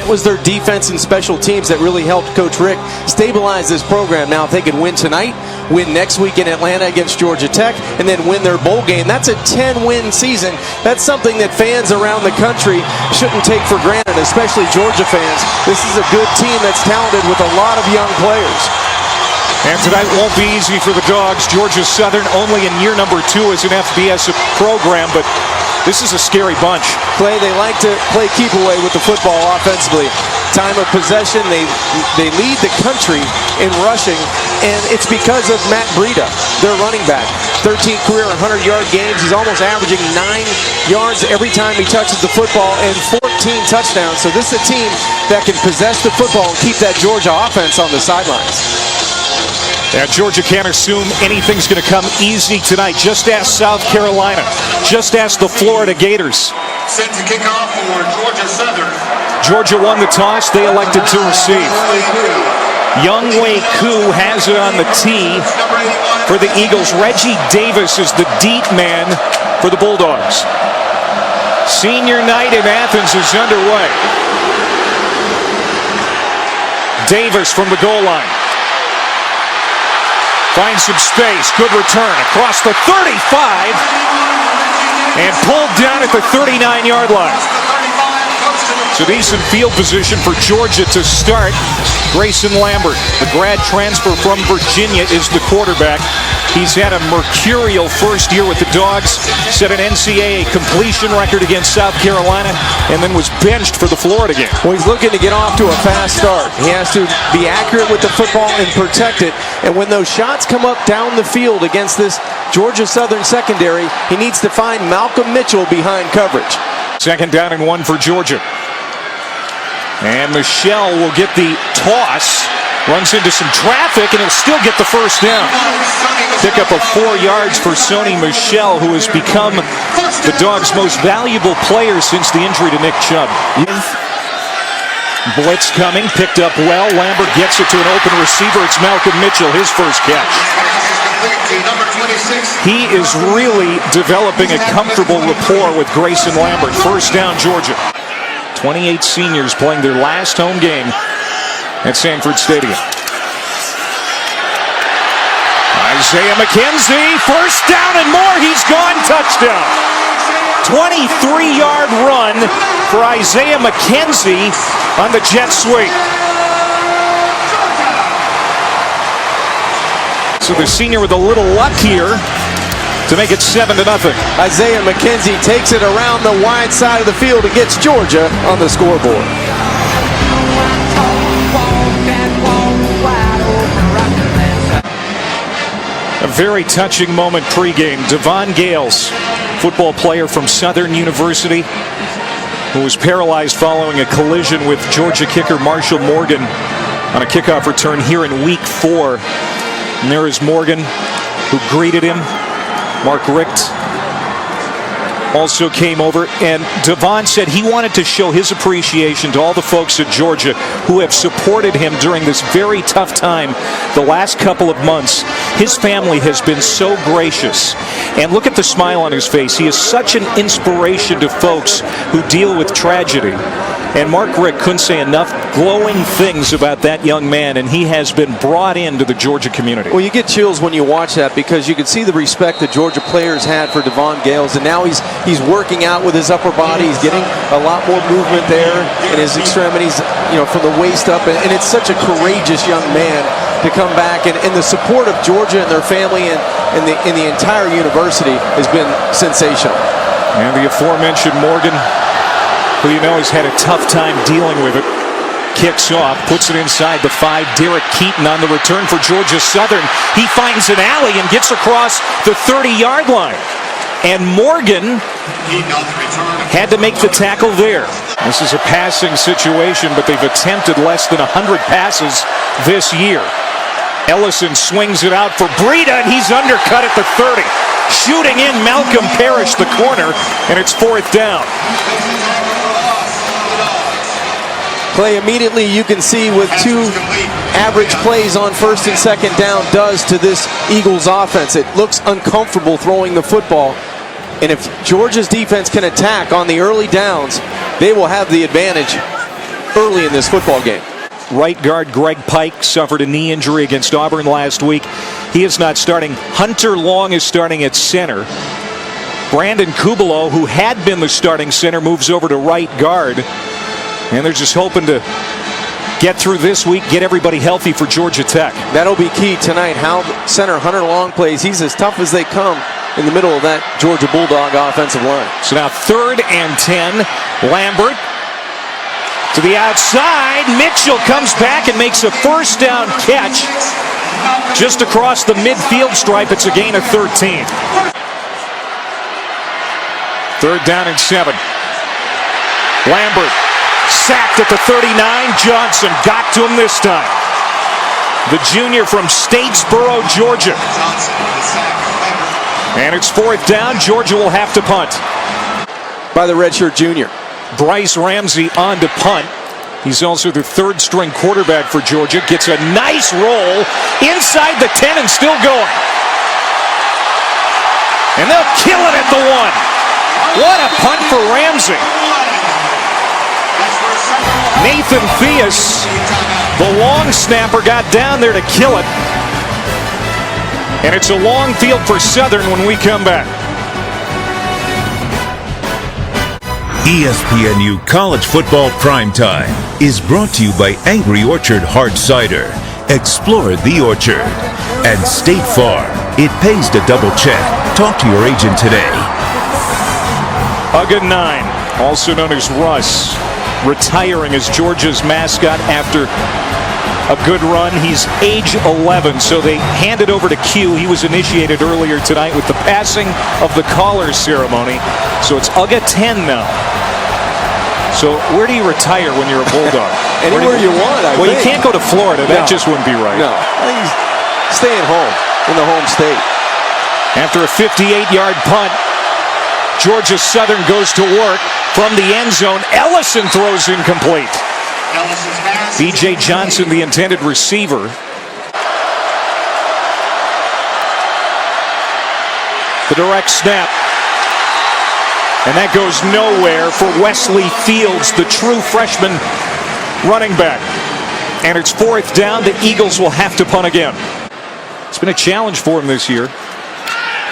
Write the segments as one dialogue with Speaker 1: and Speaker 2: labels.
Speaker 1: was their defense and special teams that really helped Coach Richt stabilize this program. Now, if they could win tonight, win next week in Atlanta against Georgia Tech, and then win their bowl game, that's a 10-win season. That's something that fans around the country shouldn't take for granted, especially Georgia fans. This is a good team that's talented with a lot of young players.
Speaker 2: And tonight won't be easy for the Dogs. Georgia Southern only in year number 2 as an FBS program, but this is a scary bunch.
Speaker 1: Clay, they like to play keep away with the football offensively. Time of possession, they lead the country in rushing, and it's because of Matt Breida, their running back. 13 career 100-yard games. He's almost averaging 9 yards every time he touches the football and 14 touchdowns. So this is a team that can possess the football and keep that Georgia offense on the sidelines.
Speaker 2: Yeah, Georgia can't assume anything's going to come easy tonight. Just ask South Carolina. Just ask the Florida Gators.
Speaker 3: Set to kick off for Georgia Southern.
Speaker 2: Georgia won the toss. They elected to receive. Younghoe Koo has it on the tee for the Eagles. Reggie Davis is the deep man for the Bulldogs. Senior night in Athens is underway. Davis from the goal line. Finds some space. Good return across the 35 and pulled down at the 39-yard line. So decent field position for Georgia to start. Grayson Lambert, the grad transfer from Virginia, is the quarterback. He's had a mercurial first year with the Dogs, set an NCAA completion record against South Carolina, and then was benched for the Florida game.
Speaker 1: Well, he's looking to get off to a fast start. He has to be accurate with the football and protect it. And when those shots come up down the field against this Georgia Southern secondary, he needs to find Malcolm Mitchell behind coverage.
Speaker 2: 2nd down and 1 for Georgia. And Michelle will get the toss. Runs into some traffic, and he'll still get the first down. Pick up of 4 yards for Sony Michel, who has become the Dogs' most valuable player since the injury to Nick Chubb. Blitz coming, picked up well. Lambert gets it to an open receiver. It's Malcolm Mitchell, his first catch. He is really developing a comfortable rapport with Grayson Lambert. First down, Georgia. 28 seniors playing their last home game at Sanford Stadium. Isaiah McKenzie, first down and more. He's gone. Touchdown. 23-yard run for Isaiah McKenzie on the jet sweep. So the senior with a little luck here to make it 7-0.
Speaker 1: Isaiah McKenzie takes it around the wide side of the field and gets Georgia on the scoreboard.
Speaker 2: A very touching moment pregame. Devon Gales, football player from Southern University, who was paralyzed following a collision with Georgia kicker Marshall Morgan on a kickoff return here in week 4. And there is Morgan, who greeted him. Mark Richt also came over, and Devon said he wanted to show his appreciation to all the folks at Georgia who have supported him during this very tough time the last couple of months. His family has been so gracious, and look at the smile on his face. He is such an inspiration to folks who deal with tragedy. And Mark Richt couldn't say enough glowing things about that young man, and he has been brought into the Georgia community.
Speaker 1: Well, you get chills when you watch that, because you can see the respect that Georgia players had for Devon Gales, and now he's working out with his upper body. He's getting a lot more movement there in his extremities, from the waist up, and it's such a courageous young man to come back, and the support of Georgia and their family and the entire university has been sensational.
Speaker 2: And the aforementioned Morgan, who has had a tough time dealing with it, kicks off, puts it inside the 5. Derek Keaton on the return for Georgia Southern. He finds an alley and gets across the 30-yard line. And Morgan had to make the tackle there. This is a passing situation, but they've attempted less than 100 passes this year. Ellison swings it out for Breida, and he's undercut at the 30. Shooting in Malcolm Parrish, the corner, and it's 4th down.
Speaker 1: Clay, immediately you can see with 2 average plays on 1st and 2nd down does to this Eagles offense. It looks uncomfortable throwing the football. And if Georgia's defense can attack on the early downs, they will have the advantage. early in this football game.
Speaker 2: Right guard Greg Pike suffered a knee injury against Auburn last week. He is not starting. Hunter Long is starting at center. Brandon Kubalo, who had been the starting center, moves over to right guard. And they're just hoping to get through this week, get everybody healthy for Georgia Tech.
Speaker 1: That'll be key tonight. How center Hunter Long plays. He's as tough as they come in the middle of that Georgia Bulldog offensive line.
Speaker 2: So now 3rd and 10. Lambert to the outside. Mitchell comes back and makes a first down catch just across the midfield stripe. It's a gain of 13. 3rd down and 7. Lambert sacked at the 39. Johnson got to him this time. The junior from Statesboro, Georgia. And it's 4th down. Georgia will have to punt.
Speaker 1: By the redshirt junior.
Speaker 2: Bryce Ramsey on to punt. He's also the 3rd string quarterback for Georgia. Gets a nice roll inside the 10 and still going. And they'll kill it at the 1. What a punt for Ramsey. Nathan Theus, the long snapper, got down there to kill it. And it's a long field for Southern when we come back.
Speaker 4: ESPNU College Football Primetime is brought to you by Angry Orchard Hard Cider, Explore the Orchard, and State Farm. It pays to double check. Talk to your agent today.
Speaker 2: Uga 9, also known as Russ, retiring as Georgia's mascot after a good run. He's age 11, so they hand it over to Q. He was initiated earlier tonight with the passing of the collar ceremony. So it's Uga 10 now. So where do you retire when you're a Bulldog?
Speaker 1: Anywhere you want, I
Speaker 2: Well,
Speaker 1: think.
Speaker 2: you can't go to Florida. That just wouldn't be right.
Speaker 1: No, he's staying home in the home state.
Speaker 2: After a 58-yard punt, Georgia Southern goes to work from the end zone. Ellison throws incomplete. B.J. Johnson, the intended receiver. The direct snap. And that goes nowhere for Wesley Fields, the true freshman running back. And it's 4th down. The Eagles will have to punt again. It's been a challenge for him this year.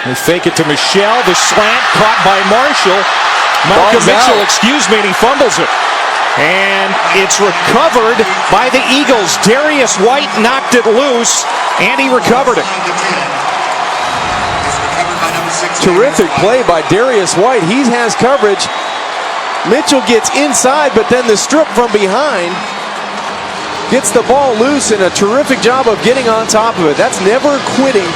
Speaker 2: They fake it to Michelle. The slant caught by Marshall. Malcolm Mitchell, and he fumbles it. And it's recovered by the Eagles. Darius White knocked it loose, and he recovered it.
Speaker 1: Terrific play by Darius White. He has coverage. Mitchell gets inside, but then the strip from behind gets the ball loose, and a terrific job of getting on top of it. That's never quitting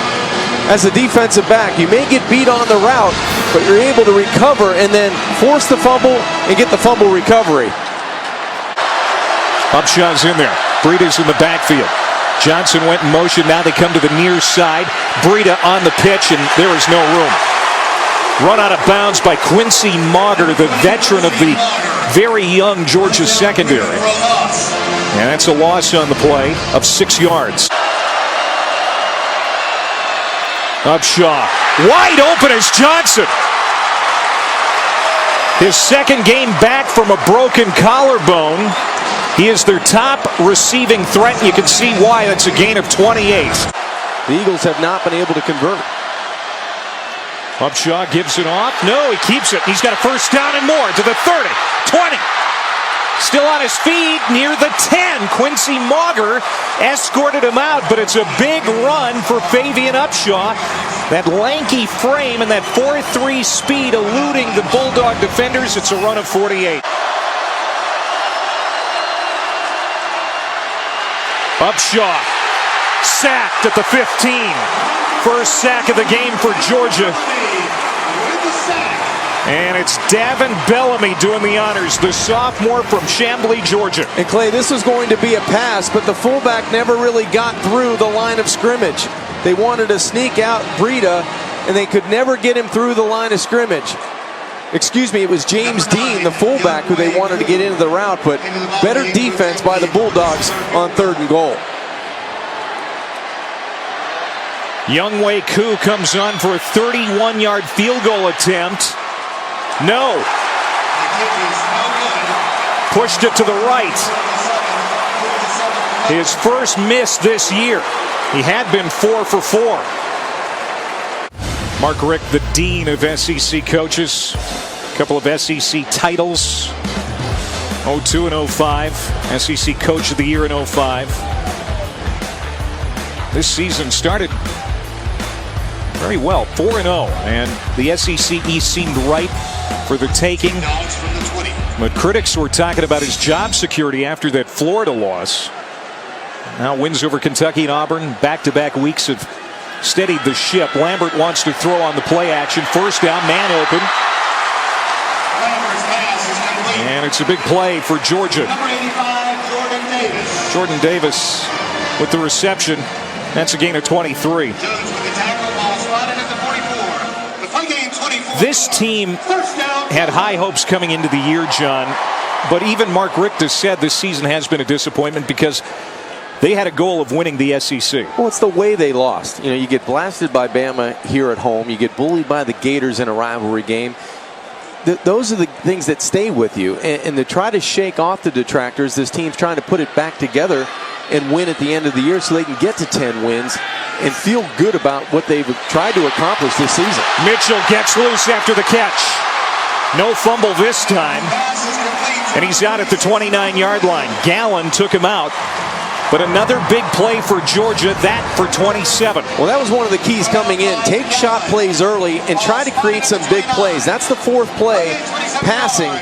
Speaker 1: as a defensive back. You may get beat on the route, but you're able to recover and then force the fumble and get the fumble recovery.
Speaker 2: Upshaw's in there. Breida's in the backfield. Johnson went in motion. Now they come to the near side. Breida on the pitch, and there is no room. Run out of bounds by Quincy Mauger, the veteran of the very young Georgia secondary. And that's a loss on the play of 6 yards. Upshaw. Wide open is Johnson. His 2nd game back from a broken collarbone. He is their top receiving threat. You can see why. That's a gain of 28.
Speaker 1: The Eagles have not been able to convert.
Speaker 2: Upshaw gives it off. No, he keeps it. He's got a first down and more to the 30, 20. Still on his feet near the 10. Quincy Mauger escorted him out, but it's a big run for Fabian Upshaw. That lanky frame and that 4.3 speed eluding the Bulldog defenders. It's a run of 48. Upshaw sacked at the 15. First sack of the game for Georgia. And it's Davin Bellamy doing the honors, the sophomore from Chamblee, Georgia.
Speaker 1: And Clay, this was going to be a pass, but the fullback never really got through the line of scrimmage. They wanted to sneak out Breida, and they could never get him through the line of scrimmage. Excuse me, it was James Dean, the fullback, who they wanted to get into the route, but better defense by the Bulldogs on 3rd and goal.
Speaker 2: Younghoe Koo comes on for a 31-yard field goal attempt. No. pushed it to the right. His first miss this year. He had been 4 for 4. Mark Richt, the dean of SEC coaches. A couple of SEC titles. 02 and 05. SEC Coach of the Year in 05. This season started very well, 4-0, and the SEC East seemed ripe for the taking. But critics were talking about his job security after that Florida loss. Now wins over Kentucky and Auburn. Back-to-back weeks have steadied the ship. Lambert wants to throw on the play action. First down, man open. And it's a big play for Georgia.
Speaker 3: Number 85, Jordan Davis.
Speaker 2: Jordan Davis with the reception. That's a gain of 23.
Speaker 3: Jones with the tackle, ball slotted at the 44. The play game 24.
Speaker 2: This team
Speaker 3: First down.
Speaker 2: had high hopes coming into the year, John. But even Mark Richt has said this season has been a disappointment because they had a goal of winning the SEC.
Speaker 1: Well, it's the way they lost. You know, you get blasted by Bama here at home. You get bullied by the Gators in a rivalry game. Those are the things that stay with you. And to try to shake off the detractors, this team's trying to put it back together and win at the end of the year so they can get to 10 wins and feel good about what they've tried to accomplish this season.
Speaker 2: Mitchell gets loose after the catch. No fumble this time.
Speaker 3: Pass is complete.
Speaker 2: And he's out at the 29-yard line. Gallen took him out. But another big play for Georgia, that for 27.
Speaker 1: Well, that was one of the keys coming in. Take shot plays early and try to create some big plays. That's the fourth play passing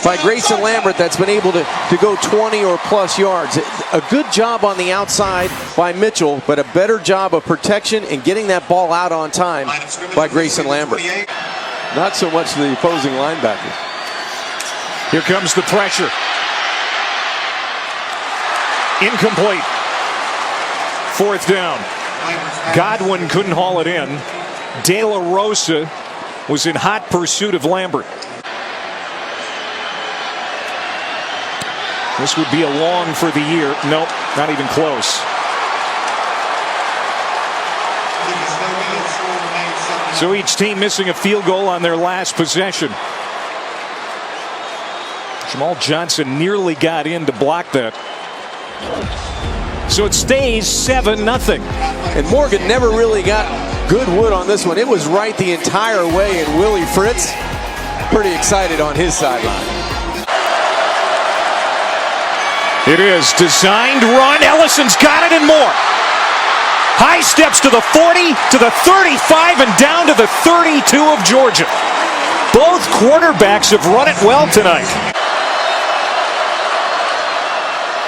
Speaker 1: by Grayson Lambert that's been able to go 20 or plus yards. A good job on the outside by Mitchell, but a better job of protection and getting that ball out on time by Grayson Lambert. Not so much the opposing linebacker.
Speaker 2: Here comes the pressure. Incomplete. Fourth down. Godwin couldn't haul it in. De La Rosa was in hot pursuit of Lambert. This would be a long for the year. Nope, not even close. So each team missing a field goal on their last possession. Jamal Johnson nearly got in to block that. So it stays 7-0.
Speaker 1: And Morgan never really got good wood on this one. It was right the entire way, and Willie Fritz pretty excited on his sideline.
Speaker 2: It is designed run. Ellison's got it and more. High steps to the 40, to the 35, and down to the 32 of Georgia. Both quarterbacks have run it well tonight.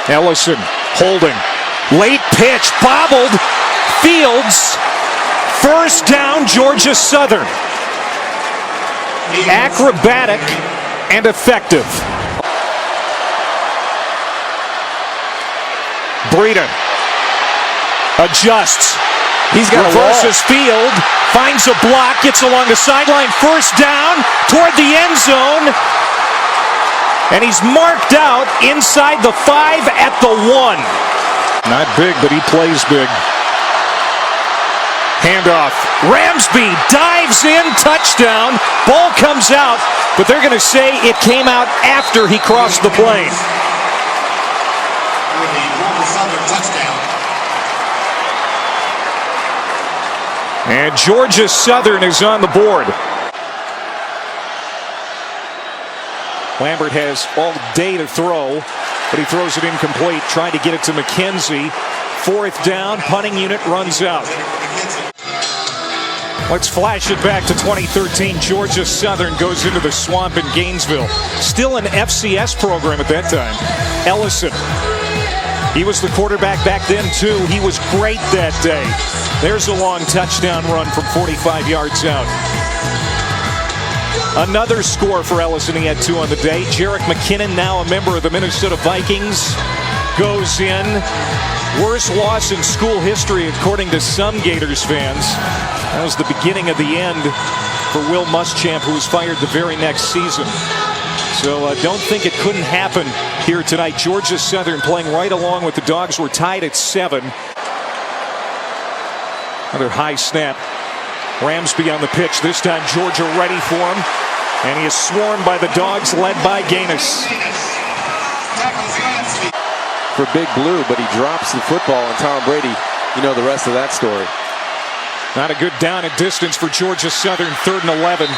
Speaker 2: Ellison holding. Late pitch, bobbled. Fields. First down, Georgia Southern. Acrobatic and effective. Breida adjusts.
Speaker 1: He's got
Speaker 2: reverses field, finds a block, gets along the sideline. First down toward the end zone. And he's marked out inside the 5 at the 1. Not big, but he plays big. Handoff. Ramsby dives in, touchdown. Ball comes out, but they're going to say it came out after he crossed the plane.
Speaker 3: With the Georgia Southern touchdown.
Speaker 2: And Georgia Southern is on the board. Lambert has all day to throw, but he throws it incomplete, trying to get it to McKenzie. Fourth down, punting unit runs out. Let's flash it back to 2013. Georgia Southern goes into the swamp in Gainesville. Still an FCS program at that time. Ellison. He was the quarterback back then, too. He was great that day. There's a long touchdown run from 45 yards out. Another score for Ellison. He had 2 on the day. Jerick McKinnon, now a member of the Minnesota Vikings, goes in. Worst loss in school history, according to some Gators fans. That was the beginning of the end for Will Muschamp, who was fired the very next season. So don't think it couldn't happen here tonight. Georgia Southern playing right along with the Dogs. We're tied at 7. Another high snap. Ramsby on the pitch. This time Georgia ready for him. And he is swarmed by the Dogs, led by Gaines.
Speaker 1: for Big Blue, but he drops the football, and Tom Brady, you know the rest of that story.
Speaker 2: Not a good down and distance for Georgia Southern, 3rd and 11.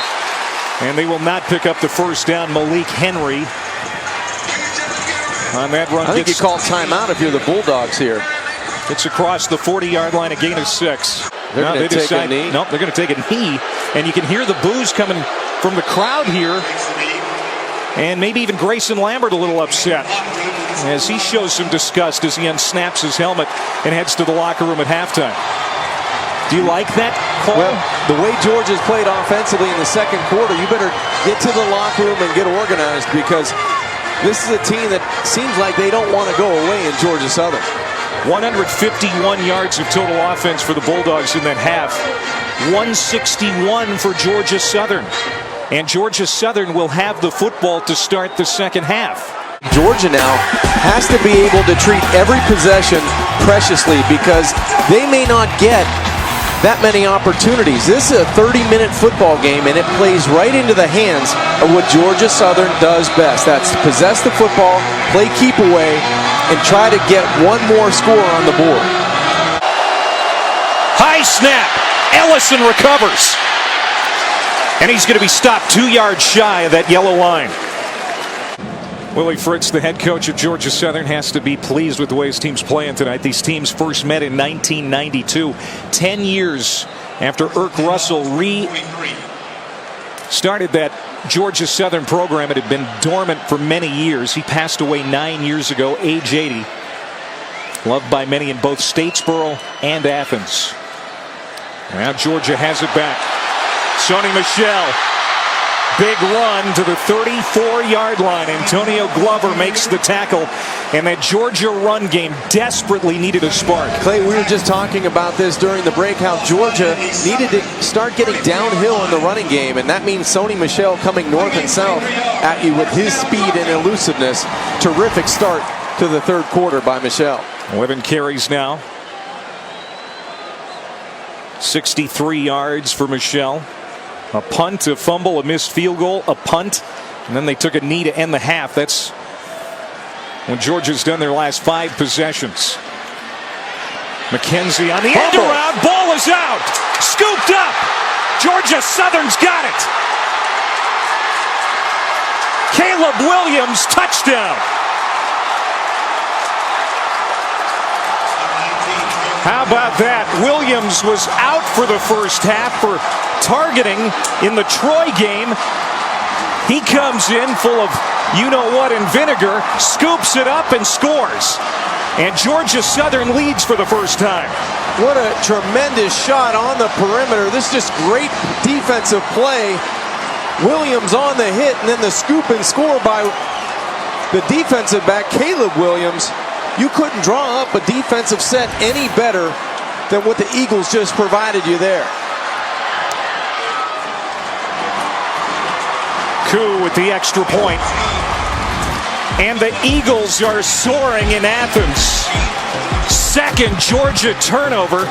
Speaker 2: And they will not pick up the first down. Malik Henry on that run.
Speaker 1: I think you call timeout if you're the Bulldogs here.
Speaker 2: It's across the 40-yard line, a gain of 6.
Speaker 1: They're going to take a knee?
Speaker 2: Nope, they're going to take a knee. And you can hear the boos coming from the crowd here. And maybe even Grayson Lambert a little upset as he shows some disgust as he unsnaps his helmet and heads to the locker room at halftime. Do you like that call?
Speaker 1: Well, the way Georgia's played offensively in the second quarter, you better get to the locker room and get organized, because this is a team that seems like they don't want to go away in Georgia Southern.
Speaker 2: 151 yards of total offense for the Bulldogs in that half. 161 for Georgia Southern. And Georgia Southern will have the football to start the second half.
Speaker 1: Georgia now has to be able to treat every possession preciously, because they may not get that many opportunities. This is a 30-minute football game, and it plays right into the hands of what Georgia Southern does best. That's to possess the football, play keep away, and try to get one more score on the board.
Speaker 2: High snap. Ellison recovers. And he's going to be stopped 2 yards shy of that yellow line. Willie Fritz, the head coach of Georgia Southern, has to be pleased with the way his team's playing tonight. These teams first met in 1992, 10 years after Irk Russell started that Georgia Southern program. It had been dormant for many years. He passed away 9 years ago, age 80. Loved by many in both Statesboro and Athens. Now Georgia has it back. Sony Michel. Big run to the 34-yard line. Antonio Glover makes the tackle. And that Georgia run game desperately needed a spark.
Speaker 1: Clay, we were just talking about this during the break, how Georgia needed to start getting downhill in the running game. And that means Sony Michel coming north and south at you with his speed and elusiveness. Terrific start to the third quarter by Michel.
Speaker 2: 11 carries now. 63 yards for Michel. A punt, a fumble, a missed field goal, a punt, and then they took a knee to end the half. That's when Georgia's done their last 5 possessions. McKenzie on the end around, ball is out, scooped up. Georgia Southern's got it. Caleb Williams, touchdown. How about that? Williams was out for the first half for targeting in the Troy game. He comes in full of you-know-what and vinegar, scoops it up and scores. And Georgia Southern leads for the first time.
Speaker 1: What a tremendous shot on the perimeter. This is just great defensive play. Williams on the hit, and then the scoop and score by the defensive back, Caleb Williams. You couldn't draw up a defensive set any better than what the Eagles just provided you there.
Speaker 2: Koo with the extra point. And the Eagles are soaring in Athens. Second Georgia turnover.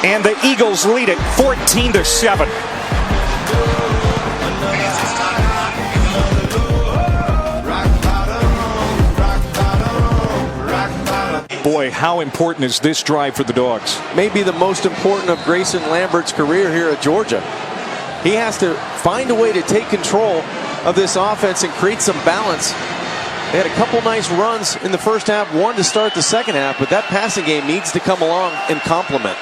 Speaker 2: And the Eagles lead it 14-7. Boy, how important is this drive for the Dogs?
Speaker 1: Maybe the most important of Grayson Lambert's career here at Georgia. He has to find a way to take control of this offense and create some balance. They had a couple nice runs in the first half, one to start the second half, but that passing game needs to come along and complement.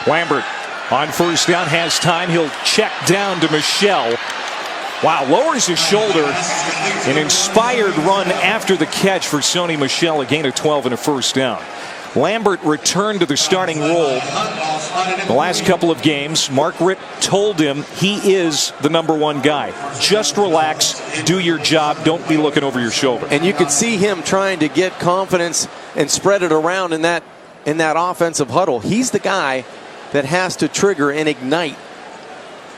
Speaker 2: Lambert on first down has time. He'll check down to Michel. Wow, lowers his shoulder. An inspired run after the catch for Sony Michel, a gain of 12 and a first down. Lambert returned to the starting role the last couple of games. Mark Ritt told him he is the #1 guy. Just relax, do your job, don't be looking over your shoulder.
Speaker 1: And you could see him trying to get confidence and spread it around in that offensive huddle. He's the guy that has to trigger and ignite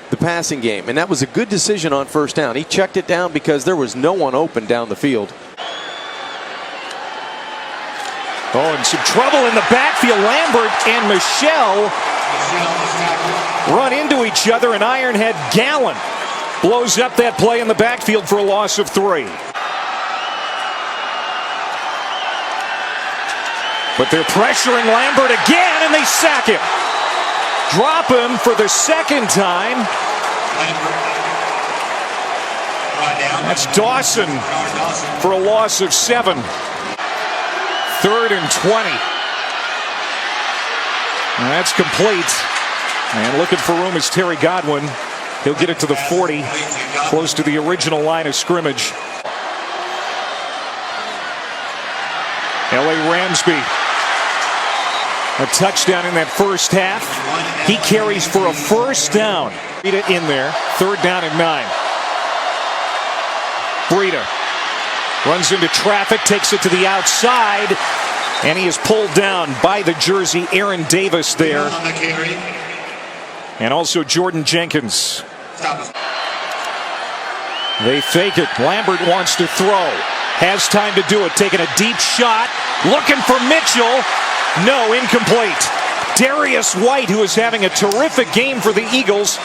Speaker 1: the passing game, and that was a good decision on first down. He checked it down because there was no one open down the field.
Speaker 2: Oh, and some trouble in the backfield. Lambert and Michel run into each other, and Ironhead Gallen blows up that play in the backfield for a loss of 3. But they're pressuring Lambert again, and they sack him. Drop him for the second time. That's Dawson for a loss of 7. 3rd and 20. And that's complete. And looking for room is Terry Godwin. He'll get it to the 40, close to the original line of scrimmage. L.A. Ramsby, a touchdown in that first half. He carries for a first down. Breida in there, 3rd down and 9. Breida runs into traffic, takes it to the outside, and he is pulled down by the jersey Aaron Davis there. And also Jordan Jenkins. They fake it. Lambert wants to throw. Has time to do it. Taking a deep shot. Looking for Mitchell. No, incomplete. Darius White, who is having a terrific game for the Eagles,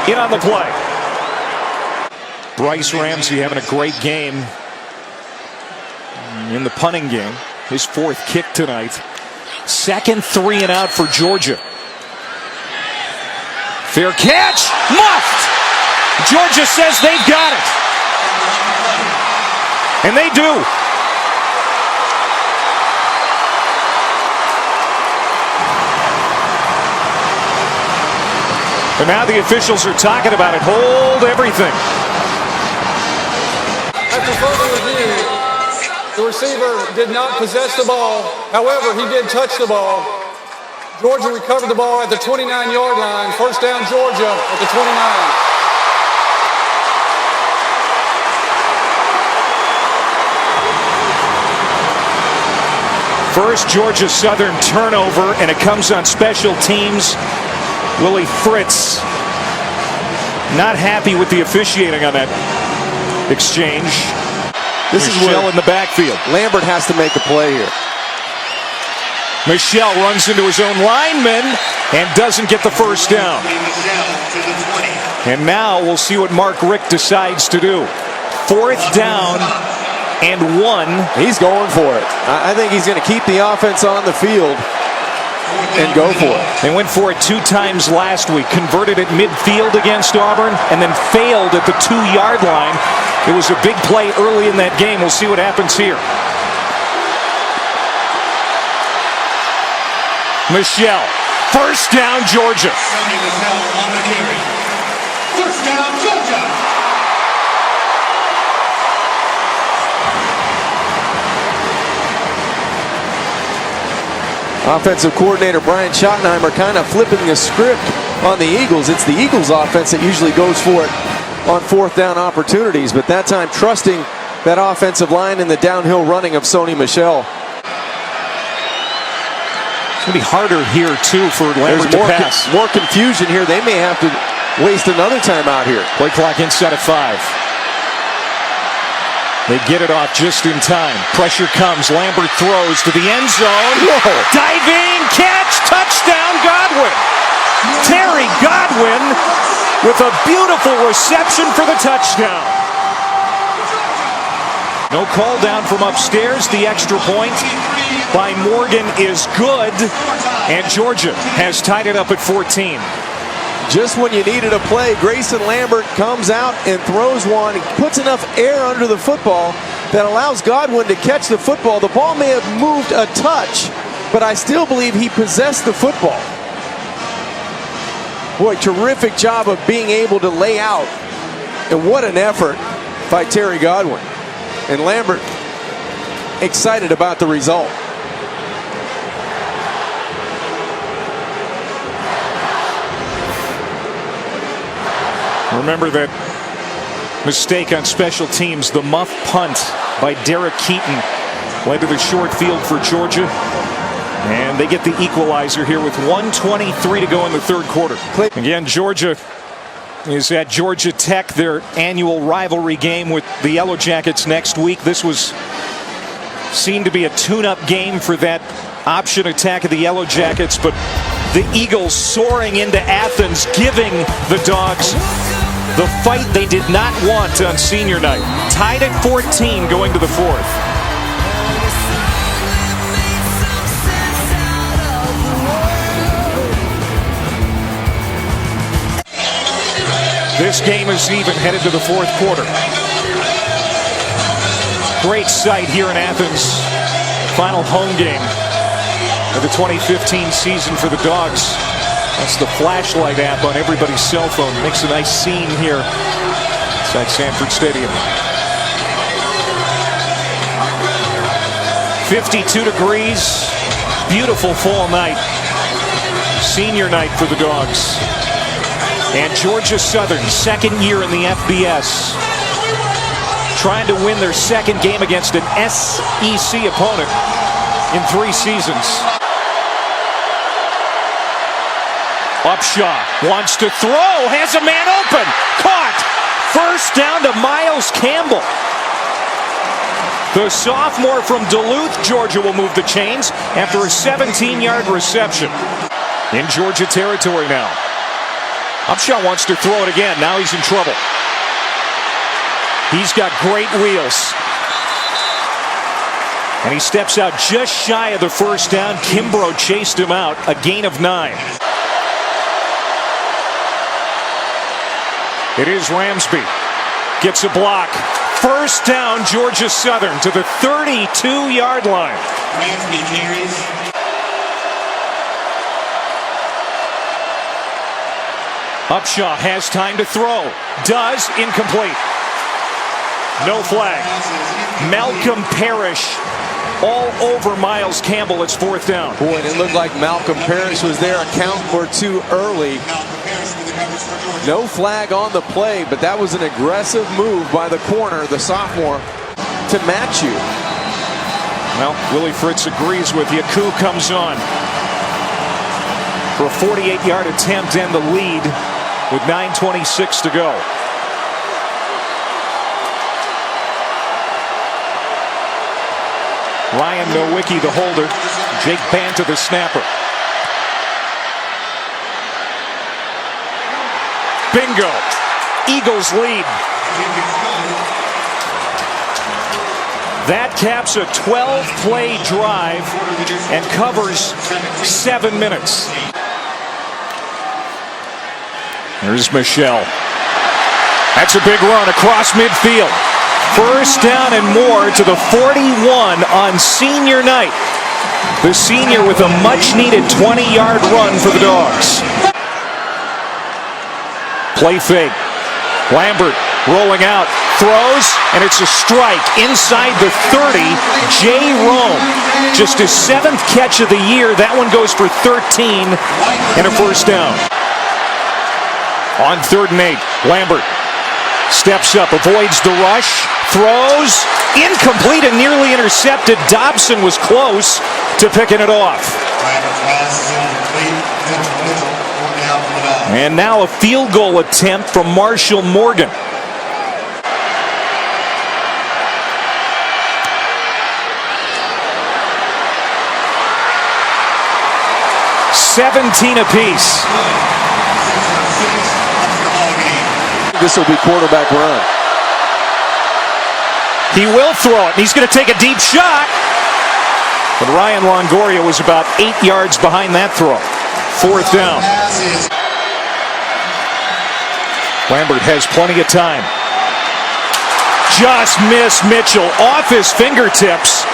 Speaker 2: in on the play. Bryce Ramsey having a great game in the punting game. His 4th kick tonight. 2nd 3 and out for Georgia. Fair catch. Muffed. Georgia says they've got it. And they do. But now the officials are talking about it. Hold everything.
Speaker 5: After further review, the receiver did not possess the ball. However, he did touch the ball. Georgia recovered the ball at the 29-yard line. First down, Georgia at the 29.
Speaker 2: First Georgia Southern turnover, and it comes on special teams. Willie Fritz not happy with the officiating on that exchange.
Speaker 1: This is
Speaker 2: Michelle
Speaker 1: where
Speaker 2: in the backfield.
Speaker 1: Lambert has to make a play here.
Speaker 2: Michelle runs into his own lineman and doesn't get the first down. And now we'll see what Mark Richt decides to do. 4th down and 1.
Speaker 1: He's going for it. I think he's going to keep the offense on the field and go for it.
Speaker 2: They went for it 2 times last week. Converted at midfield against Auburn and then failed at the 2-yard line. It was a big play early in that game. We'll see what happens here. Michelle. First down, Georgia.
Speaker 3: First down, Georgia.
Speaker 1: Offensive coordinator Brian Schottenheimer kind of flipping the script on the Eagles. It's the Eagles offense that usually goes for it on 4th down opportunities, but that time trusting that offensive line in the downhill running of Sony Michel.
Speaker 2: It's going to be harder here, too, for Lambert to pass.
Speaker 1: More confusion here. They may have to waste another time out here.
Speaker 2: Play clock inside of 5. They get it off just in time. Pressure comes. Lambert throws to the end zone.
Speaker 1: Whoa.
Speaker 2: Diving catch. Touchdown, Godwin. Terry Godwin with a beautiful reception for the touchdown. No call down from upstairs. The extra point by Morgan is good. And Georgia has tied it up at 14.
Speaker 1: Just when you needed a play, Grayson Lambert comes out and throws one. He puts enough air under the football that allows Godwin to catch the football. The ball may have moved a touch, but I still believe he possessed the football. Boy, terrific job of being able to lay out. And what an effort by Terry Godwin. And Lambert excited about the result.
Speaker 2: Remember that mistake on special teams. The muff punt by Derek Keaton led to the short field for Georgia. And they get the equalizer here with 1:23 to go in the 3rd quarter. Again, Georgia is at Georgia Tech, their annual rivalry game with the Yellow Jackets next week. This was seen to be a tune-up game for that option attack of the Yellow Jackets, but the Eagles soaring into Athens, giving the Dogs the fight they did not want on senior night. Tied at 14 going to the 4th. This game is even, headed to the fourth quarter. Great sight here in Athens. Final home game of the 2015 season for the Dogs. That's the flashlight app on everybody's cell phone. Makes a nice scene here inside Sanford Stadium. 52 degrees. Beautiful fall night. Senior night for the Dogs. And Georgia Southern, second year in the FBS, trying to win their second game against an SEC opponent in 3 seasons. Upshaw wants to throw, has a man open, caught. First down to Miles Campbell. The sophomore from Duluth, Georgia, will move the chains after a 17-yard reception. In Georgia territory now. Upshaw wants to throw it again. Now he's in trouble. He's got great wheels. And he steps out just shy of the first down. Kimbrough chased him out. A gain of 9. It is Ramsby. Gets a block. First down, Georgia Southern to the 32-yard line.
Speaker 3: Ramsby carries.
Speaker 2: Upshaw has time to throw. Does. Incomplete. No flag. Malcolm Parrish all over Miles Campbell. It's fourth down.
Speaker 1: Boy, it looked like Malcolm Parrish was there a count or two early. No flag on the play, but that was an aggressive move by the corner, the sophomore, to match you.
Speaker 2: Well, Willie Fritz agrees with you. Coup comes on for a 48-yard attempt and the lead with 9:26 to go. Ryan Nowicki, the holder. Jake Banta, the snapper. Bingo. Eagles lead. That caps a 12-play drive and covers 7 minutes. There's Michelle. That's a big run across midfield. First down and more to the 41 on senior night. The senior with a much-needed 20-yard run for the Dogs. Play fake. Lambert rolling out, throws, and it's a strike inside the 30. Jay Rome, just his 7th catch of the year. That one goes for 13 and a first down. On 3rd and 8, Lambert steps up, avoids the rush, throws, incomplete and nearly intercepted. Dobson was close to picking it off. And now a field goal attempt from Marshall Morgan. $17 apiece.
Speaker 1: This will be quarterback run.
Speaker 2: He will throw it, and he's going to take a deep shot. But Ryan Longoria was about 8 yards behind that throw. 4th down. Lambert has plenty of time. Just missed Mitchell off his fingertips.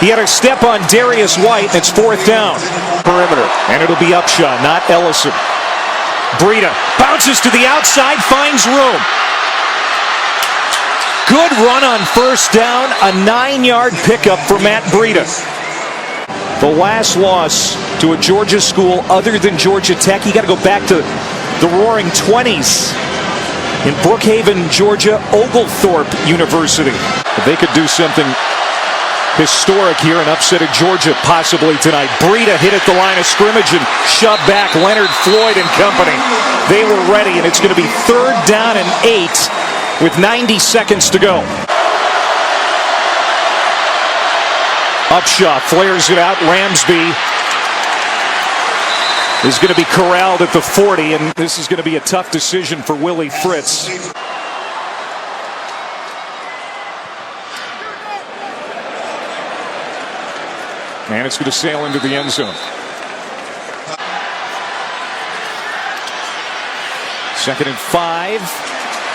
Speaker 2: He had a step on Darius White, and it's 4th down.
Speaker 1: Perimeter.
Speaker 2: And it'll be Upshaw, not Ellison. Breida bounces to the outside, finds room. Good run on first down, a 9-yard pickup for Matt Breida. The last loss to a Georgia school other than Georgia Tech, you got to go back to the Roaring 20s in Brookhaven, Georgia, Oglethorpe University. If they could do something historic here and upset at Georgia possibly tonight. Breida hit at the line of scrimmage and shoved back Leonard Floyd and company. They were ready, and it's going to be 3rd down and 8 with 90 seconds to go. Upshaw flares it out. Ramsby is going to be corralled at the 40, and this is going to be a tough decision for Willie Fritz. And it's going to sail into the end zone. 2nd and 5.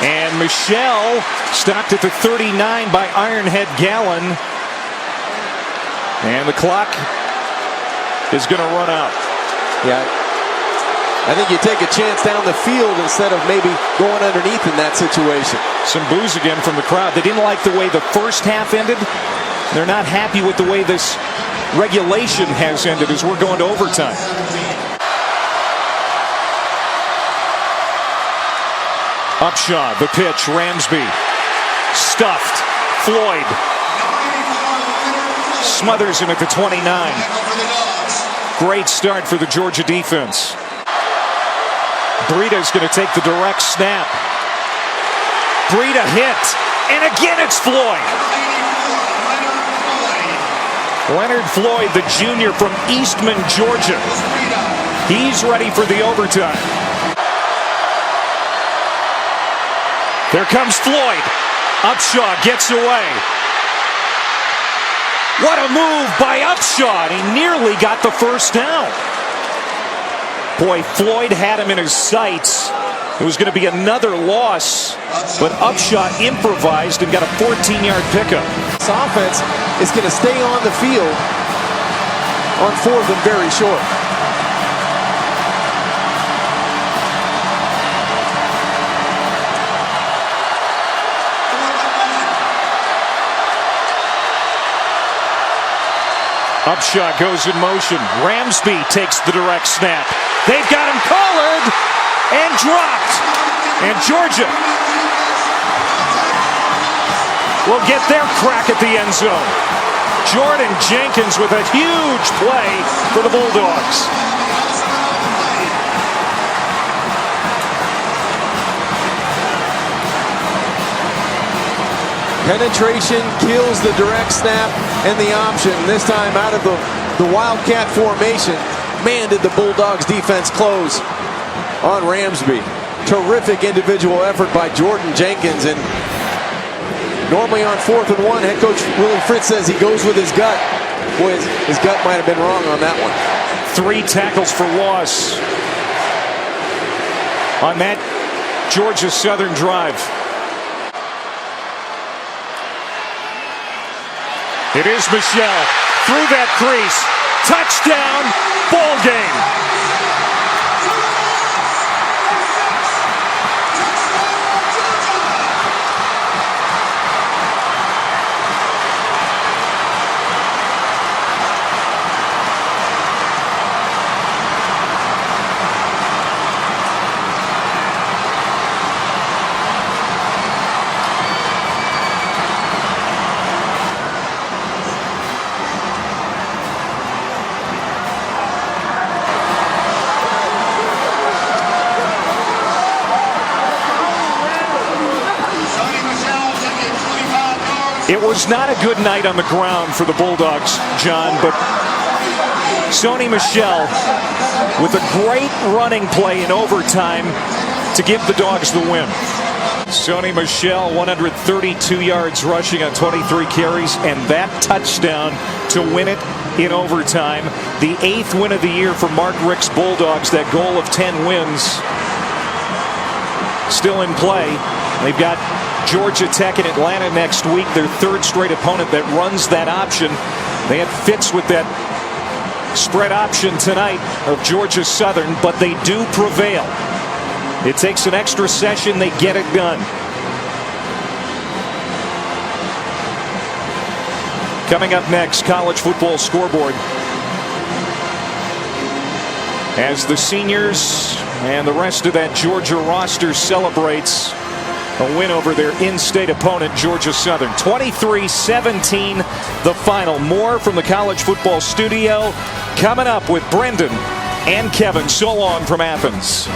Speaker 2: And Michel stopped at the 39 by Ironhead Gallen. And the clock is going to run out.
Speaker 1: Yeah, I think you take a chance down the field instead of maybe going underneath in that situation.
Speaker 2: Some boos again from the crowd. They didn't like the way the first half ended. They're not happy with the way this regulation has ended as we're going to overtime. Upshaw, the pitch, Ramsby. Stuffed. Floyd. Smothers him at the 29. Great start for the Georgia defense. Breeda's going to take the direct snap. Breida hit. And again it's Floyd. Leonard Floyd, the junior from Eastman, Georgia. He's ready for the overtime. There comes Floyd. Upshaw gets away. What a move by Upshaw. He nearly got the first down. Boy, Floyd had him in his sights. It was going to be another loss, but Upshaw improvised and got a 14-yard pickup.
Speaker 1: This offense is going to stay on the field on 4th and very short.
Speaker 2: Upshaw goes in motion. Ramsby takes the direct snap. They've got him collared and dropped. And Georgia will get their crack at the end zone. Jordan Jenkins with a huge play for the Bulldogs.
Speaker 1: Penetration kills the direct snap and the option. This time out of the Wildcat formation. Man, did the Bulldogs defense close on Ramsby. Terrific individual effort by Jordan Jenkins. And normally on 4th and 1, head coach Willie Fritz says he goes with his gut. Boy, his gut might have been wrong on that one.
Speaker 2: 3 tackles for loss on that Georgia Southern drive. It is Michel through that crease. Touchdown, ball game. It was not a good night on the ground for the Bulldogs, John, but Sony Michel with a great running play in overtime to give the Dogs the win. Sony Michel, 132 yards rushing on 23 carries, and that touchdown to win it in overtime. The 8th win of the year for Mark Richt's Bulldogs. That goal of 10 wins still in play. They've got Georgia Tech and Atlanta next week, their 3rd straight opponent that runs that option. They had fits with that spread option tonight of Georgia Southern, but they do prevail. It takes an extra session, they get it done. Coming up next, college football scoreboard. As the seniors and the rest of that Georgia roster celebrates a win over their in-state opponent, Georgia Southern. 23-17, the final. More from the college football studio coming up with Brendan and Kevin. So long from Athens.